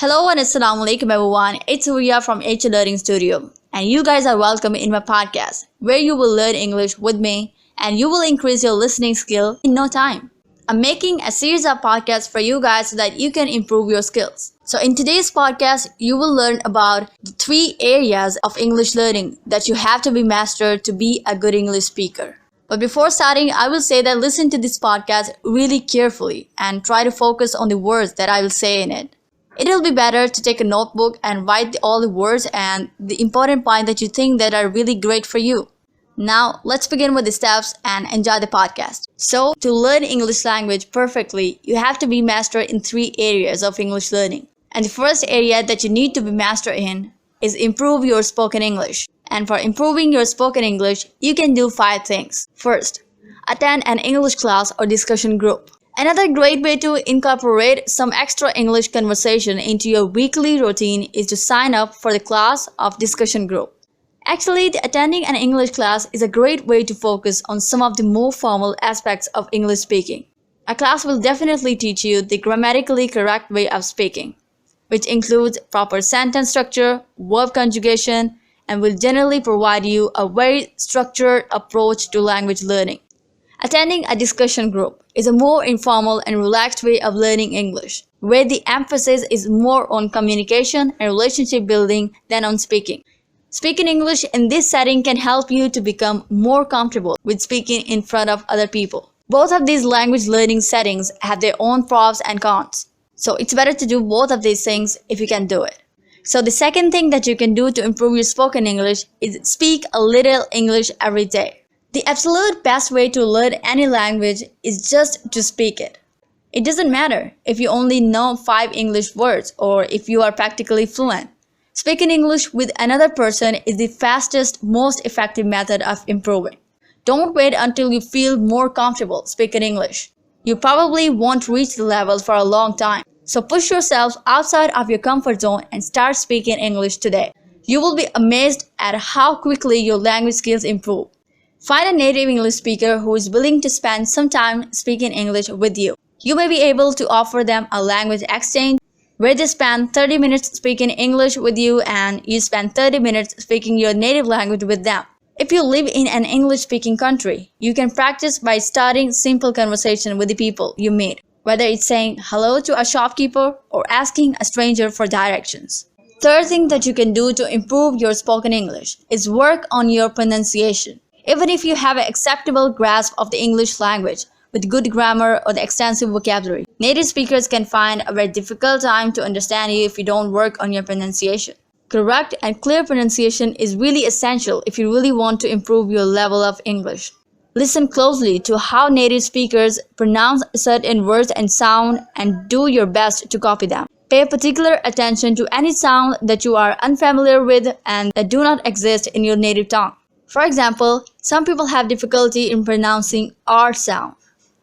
Hello and assalamu alaikum everyone. It's Uriya from H Learning Studio, and you guys are welcome in my podcast where you will learn English with me and you will increase your listening skill in no time. I'm making a series of podcasts for you guys so that you can improve your skills. So in today's podcast, you will learn about the 3 areas of English learning that you have to be mastered to be a good English speaker. But before starting, I will say that listen to this podcast really carefully and try to focus on the words that I will say in it. It'll be better to take a notebook and write all the words and the important points that you think that are really great for you. Now, let's begin with the steps and enjoy the podcast. So, to learn English language perfectly, you have to be master in 3 areas of English learning. And the first area that you need to be master in is improve your spoken English. And for improving your spoken English, you can do 5 things. First, attend an English class or discussion group. Another great way to incorporate some extra English conversation into your weekly routine is to sign up for the class of discussion group. Actually, attending an English class is a great way to focus on some of the more formal aspects of English speaking. A class will definitely teach you the grammatically correct way of speaking, which includes proper sentence structure, verb conjugation, and will generally provide you a very structured approach to language learning. Attending a discussion group is a more informal and relaxed way of learning English, where the emphasis is more on communication and relationship building than on speaking. Speaking English in this setting can help you to become more comfortable with speaking in front of other people. Both of these language learning settings have their own pros and cons, so it's better to do both of these things if you can do it. So the second thing that you can do to improve your spoken English is speak a little English every day. The absolute best way to learn any language is just to speak it. It doesn't matter if you only know 5 English words or if you are practically fluent. Speaking English with another person is the fastest, most effective method of improving. Don't wait until you feel more comfortable speaking English. You probably won't reach the level for a long time. So push yourself outside of your comfort zone and start speaking English today. You will be amazed at how quickly your language skills improve. Find a native English speaker who is willing to spend some time speaking English with you. You may be able to offer them a language exchange where they spend 30 minutes speaking English with you and you spend 30 minutes speaking your native language with them. If you live in an English-speaking country, you can practice by starting simple conversation with the people you meet, whether it's saying hello to a shopkeeper or asking a stranger for directions. Third thing that you can do to improve your spoken English is work on your pronunciation. Even if you have an acceptable grasp of the English language with good grammar or the extensive vocabulary, native speakers can find a very difficult time to understand you if you don't work on your pronunciation. Correct and clear pronunciation is really essential if you really want to improve your level of English. Listen closely to how native speakers pronounce certain words and sound and do your best to copy them. Pay particular attention to any sound that you are unfamiliar with and that do not exist in your native tongue. For example, some people have difficulty in pronouncing R sound,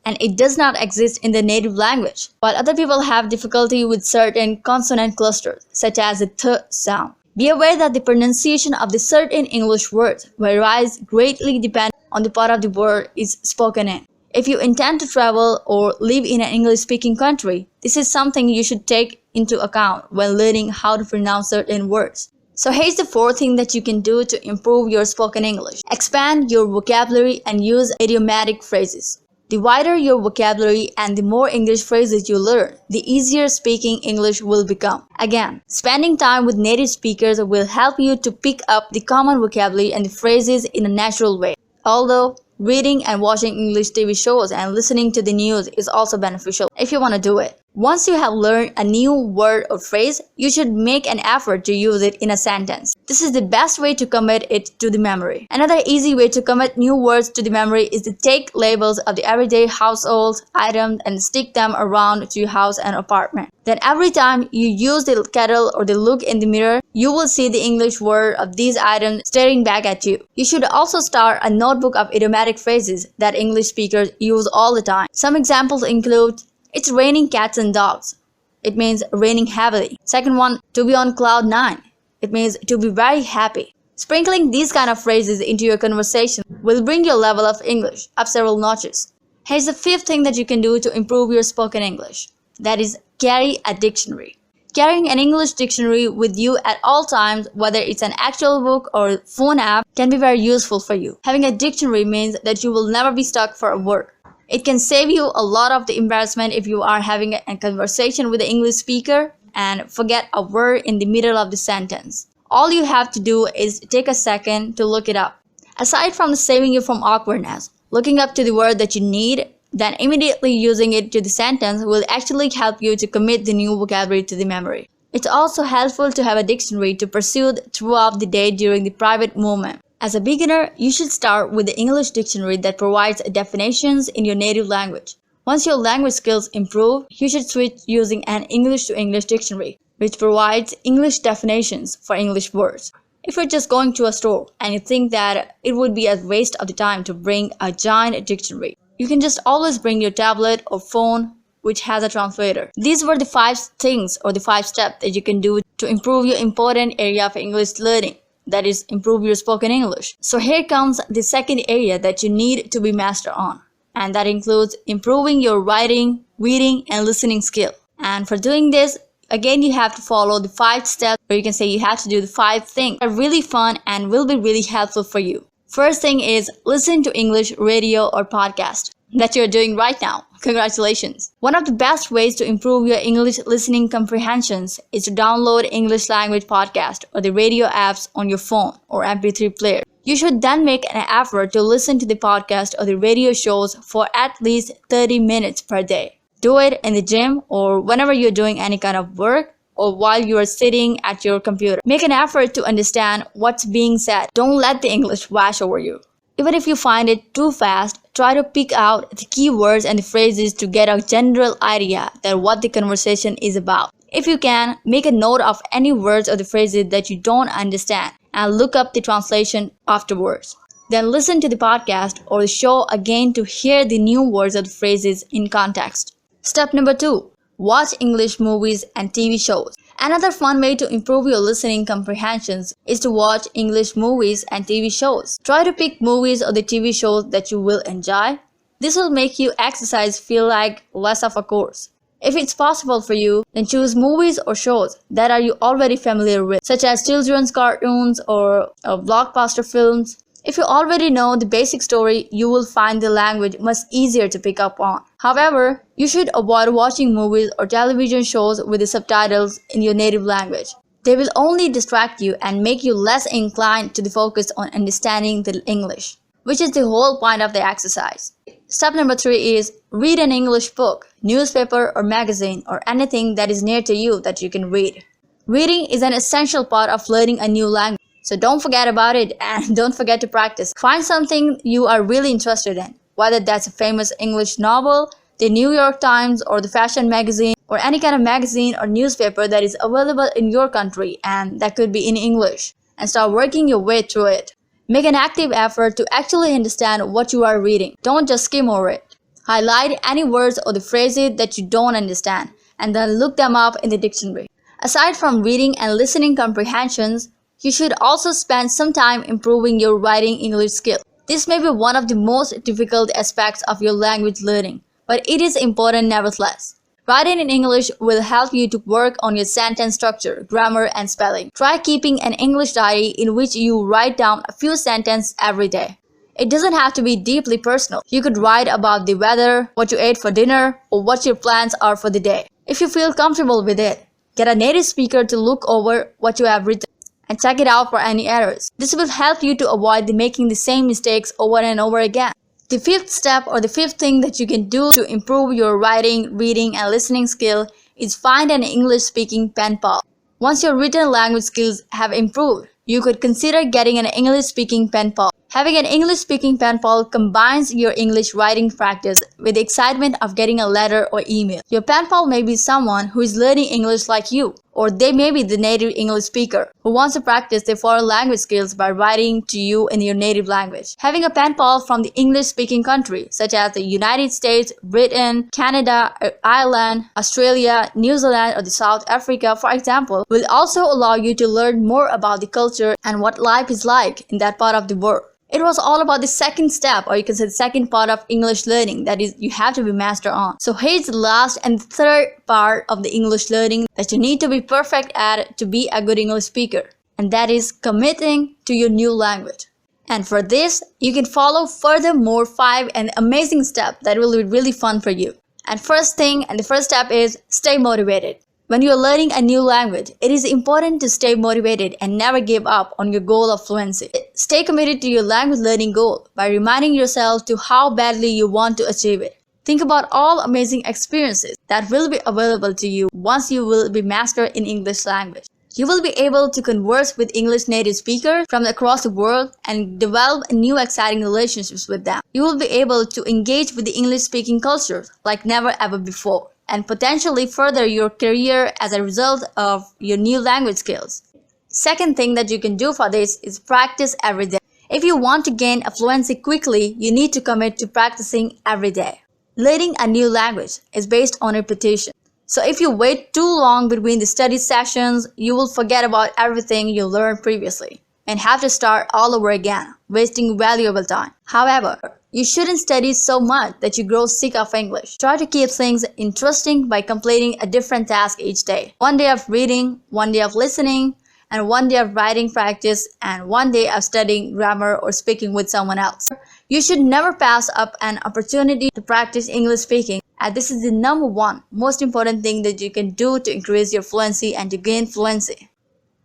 and it does not exist in the native language, while other people have difficulty with certain consonant clusters, such as the Th sound. Be aware that the pronunciation of the certain English words varies greatly depending on the part of the word is spoken in. If you intend to travel or live in an English-speaking country, this is something you should take into account when learning how to pronounce certain words. So here's the 4th thing that you can do to improve your spoken English. Expand your vocabulary and use idiomatic phrases. The wider your vocabulary and the more English phrases you learn, the easier speaking English will become. Again, spending time with native speakers will help you to pick up the common vocabulary and the phrases in a natural way. Although, reading and watching English TV shows and listening to the news is also beneficial if you want to do it. Once you have learned a new word or phrase, you should make an effort to use it in a sentence. This is the best way to commit it to the memory. Another easy way to commit new words to the memory is to take labels of the everyday household items and stick them around to your house and apartment. Then every time you use the kettle or the look in the mirror, you will see the English word of these items staring back at you. You should also start a notebook of idiomatic phrases that English speakers use all the time. Some examples include, it's raining cats and dogs. It means raining heavily. Second one, to be on cloud 9. It means to be very happy. Sprinkling these kind of phrases into your conversation will bring your level of English up several notches. Here's the 5th thing that you can do to improve your spoken English. That is, carry a dictionary. Carrying an English dictionary with you at all times, whether it's an actual book or phone app, can be very useful for you. Having a dictionary means that you will never be stuck for a word. It can save you a lot of the embarrassment if you are having a conversation with an English speaker and forget a word in the middle of the sentence. All you have to do is take a second to look it up. Aside from saving you from awkwardness, looking up to the word that you need, then immediately using it to the sentence will actually help you to commit the new vocabulary to the memory. It's also helpful to have a dictionary to pursue throughout the day during the private moment. As a beginner, you should start with the English dictionary that provides definitions in your native language. Once your language skills improve, you should switch using an English to English dictionary, which provides English definitions for English words. If you're just going to a store and you think that it would be a waste of the time to bring a giant dictionary, you can just always bring your tablet or phone which has a translator. These were the 5 things or the 5 steps that you can do to improve your important area of English learning. That is, improve your spoken English. So here comes the second area that you need to be master on. And that includes improving your writing, reading, and listening skill. And for doing this, again, you have to follow the 5 steps, or you can say you have to do the 5 things that are really fun and will be really helpful for you. First thing is listen to English radio or podcast that you're doing right now. Congratulations! One of the best ways to improve your English listening comprehensions is to download English language podcast or the radio apps on your phone or MP3 player. You should then make an effort to listen to the podcast or the radio shows for at least 30 minutes per day. Do it in the gym or whenever you're doing any kind of work or while you are sitting at your computer. Make an effort to understand what's being said. Don't let the English wash over you. Even if you find it too fast, try to pick out the key words and the phrases to get a general idea that what the conversation is about. If you can, make a note of any words or the phrases that you don't understand and look up the translation afterwards. Then listen to the podcast or the show again to hear the new words or the phrases in context. Step number 2. Watch English movies and TV shows. Another fun way to improve your listening comprehensions is to watch English movies and TV shows. Try to pick movies or the TV shows that you will enjoy. This will make your exercise feel like less of a course. If it's possible for you, then choose movies or shows that are you already familiar with, such as children's cartoons or blockbuster films. If you already know the basic story, you will find the language much easier to pick up on. However, you should avoid watching movies or television shows with the subtitles in your native language. They will only distract you and make you less inclined to focus on understanding the English, which is the whole point of the exercise. Step number 3 is read an English book, newspaper or magazine or anything that is near to you that you can read. Reading is an essential part of learning a new language. So don't forget about it and don't forget to practice. Find something you are really interested in, whether that's a famous English novel, the New York Times, or the fashion magazine, or any kind of magazine or newspaper that is available in your country and that could be in English, and start working your way through it. Make an active effort to actually understand what you are reading. Don't just skim over it. Highlight any words or the phrases that you don't understand and then look them up in the dictionary. Aside from reading and listening comprehensions, you should also spend some time improving your writing English skill. This may be one of the most difficult aspects of your language learning, but it is important nevertheless. Writing in English will help you to work on your sentence structure, grammar, and spelling. Try keeping an English diary in which you write down a few sentences every day. It doesn't have to be deeply personal. You could write about the weather, what you ate for dinner, or what your plans are for the day. If you feel comfortable with it, get a native speaker to look over what you have written and check it out for any errors. This will help you to avoid making the same mistakes over and over again. The 5th step or the 5th thing that you can do to improve your writing, reading, and listening skill is find an English-speaking pen pal. Once your written language skills have improved, you could consider getting an English-speaking pen pal. Having an English-speaking pen pal combines your English writing practice with the excitement of getting a letter or email. Your pen pal may be someone who is learning English like you, or they may be the native English speaker who wants to practice their foreign language skills by writing to you in your native language. Having a pen pal from the English-speaking country, such as the United States, Britain, Canada, Ireland, Australia, New Zealand, or South Africa, for example, will also allow you to learn more about the culture and what life is like in that part of the world. It was all about the second step, or you can say the second part of English learning, that is, you have to be master on. So here's the last and third part of the English learning that you need to be perfect at to be a good English speaker, and that is committing to your new language. And for this, you can follow furthermore 5 amazing steps that will be really fun for you. And the first step is stay motivated. When you are learning a new language, it is important to stay motivated and never give up on your goal of fluency. Stay committed to your language learning goal by reminding yourself to how badly you want to achieve it. Think about all amazing experiences that will be available to you once you will be master in English language. You will be able to converse with English native speakers from across the world and develop new exciting relationships with them. You will be able to engage with the English speaking culture like never ever before, and potentially further your career as a result of your new language skills. Second thing that you can do for this is practice every day. If you want to gain a fluency quickly, you need to commit to practicing every day. Learning a new language is based on repetition. So if you wait too long between the study sessions, you will forget about everything you learned previously and have to start all over again, wasting valuable time. However, you shouldn't study so much that you grow sick of English. Try to keep things interesting by completing a different task each day. One day of reading, one day of listening, and one day of writing practice, and one day of studying grammar or speaking with someone else. You should never pass up an opportunity to practice English speaking, as this is the number one most important thing that you can do to increase your fluency and to gain fluency.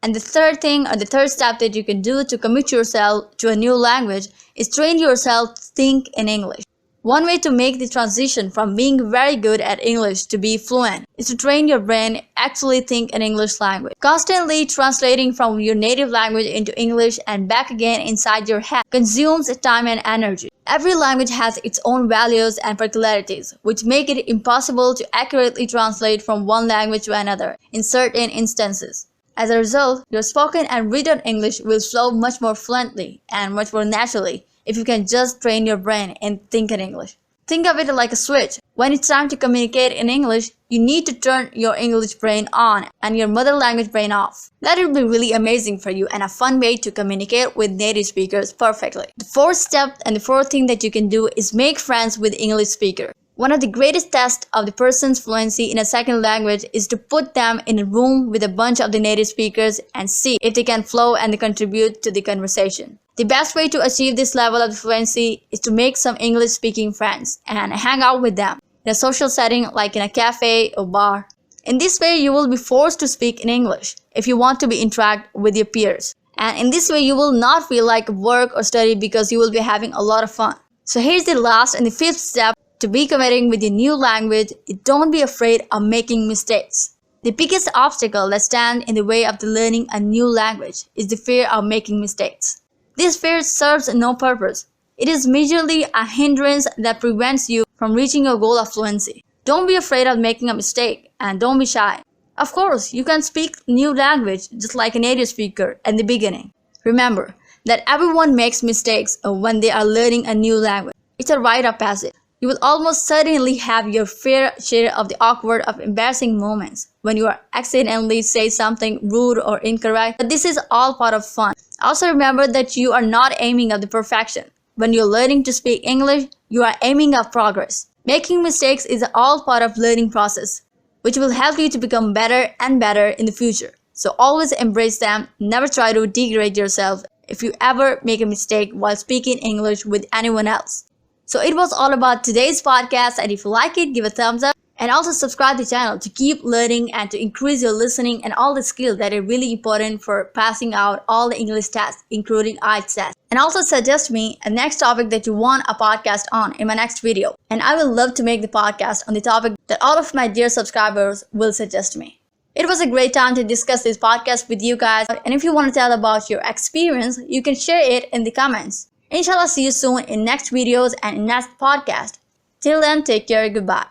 And the third step that you can do to commit yourself to a new language is train yourself to think in English. One way to make the transition from being very good at English to be fluent is to train your brain actually think in English language. Constantly translating from your native language into English and back again inside your head consumes time and energy. Every language has its own values and particularities, which make it impossible to accurately translate from one language to another in certain instances. As a result, your spoken and written English will flow much more fluently and much more naturally if you can just train your brain and think in English. Think of it like a switch. When it's time to communicate in English, you need to turn your English brain on and your mother language brain off. That will be really amazing for you and a fun way to communicate with native speakers perfectly. The fourth step and the fourth thing that you can do is make friends with English speakers. One of the greatest tests of the person's fluency in a second language is to put them in a room with a bunch of the native speakers and see if they can flow and contribute to the conversation. The best way to achieve this level of fluency is to make some English-speaking friends and hang out with them in a social setting like in a cafe or bar. In this way, you will be forced to speak in English if you want to be interact with your peers. And in this way, you will not feel like work or study because you will be having a lot of fun. So here's the last and the fifth step to be committing with your new language. Don't be afraid of making mistakes. The biggest obstacle that stands in the way of the learning a new language is the fear of making mistakes. This fear serves no purpose. It is merely a hindrance that prevents you from reaching your goal of fluency. Don't be afraid of making a mistake and don't be shy. Of course, you can speak new language just like a native speaker at the beginning. Remember that everyone makes mistakes when they are learning a new language. It's a rite of passage. You will almost certainly have your fair share of the awkward or embarrassing moments when you accidentally say something rude or incorrect, but this is all part of fun. Also remember that you are not aiming at the perfection. When you're learning to speak English, you are aiming at progress. Making mistakes is all part of learning process, which will help you to become better and better in the future. So always embrace them. Never try to degrade yourself if you ever make a mistake while speaking English with anyone else. So it was all about today's podcast, and if you like it, give a thumbs up and also subscribe to the channel to keep learning and to increase your listening and all the skills that are really important for passing out all the English tests, including IELTS tests. And also suggest me a next topic that you want a podcast on in my next video. And I will love to make the podcast on the topic that all of my dear subscribers will suggest me. It was a great time to discuss this podcast with you guys. And if you want to tell about your experience, you can share it in the comments. Inshallah, see you soon in next videos and in next podcast. Till then, take care. Goodbye.